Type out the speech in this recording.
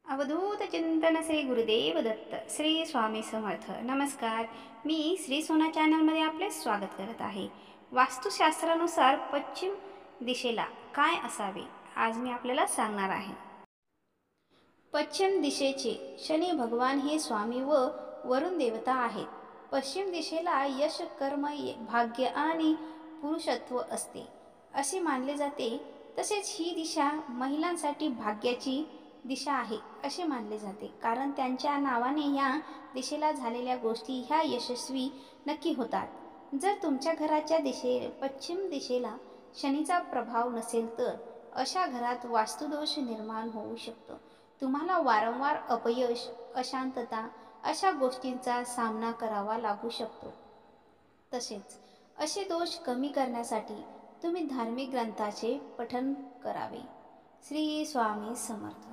अवधूत चिंतन श्री गुरुदेव दत्त श्री स्वामी समर्थ. नमस्कार, मी श्री सोना चॅनलमध्ये आपले स्वागत करत आहे. वास्तुशास्त्रानुसार पश्चिम दिशेला काय असावे आज मी आपल्याला सांगणार आहे. पश्चिम दिशेचे शनी भगवान हे स्वामी व वरुण देवता आहेत. पश्चिम दिशेला यश, कर्म, भाग्य आणि पुरुषत्व असते असे मानले जाते. तसेच ही दिशा महिलांसाठी भाग्याची दिशा आहे असे मानले जाते, कारण त्यांच्या नावाने या दिशेला झालेल्या गोष्टी ह्या यशस्वी नक्की होतात. जर तुमच्या घराच्या पश्चिम दिशेला शनीचा प्रभाव नसेल तर अशा घरात वास्तुदोष निर्माण होऊ शकतो. तुम्हाला वारंवार अपयश, अशांतता अशा गोष्टींचा सामना करावा लागू शकतो. तसेच असे दोष कमी करण्यासाठी तुम्ही धार्मिक ग्रंथाचे पठण करावे. श्री स्वामी समर्थ.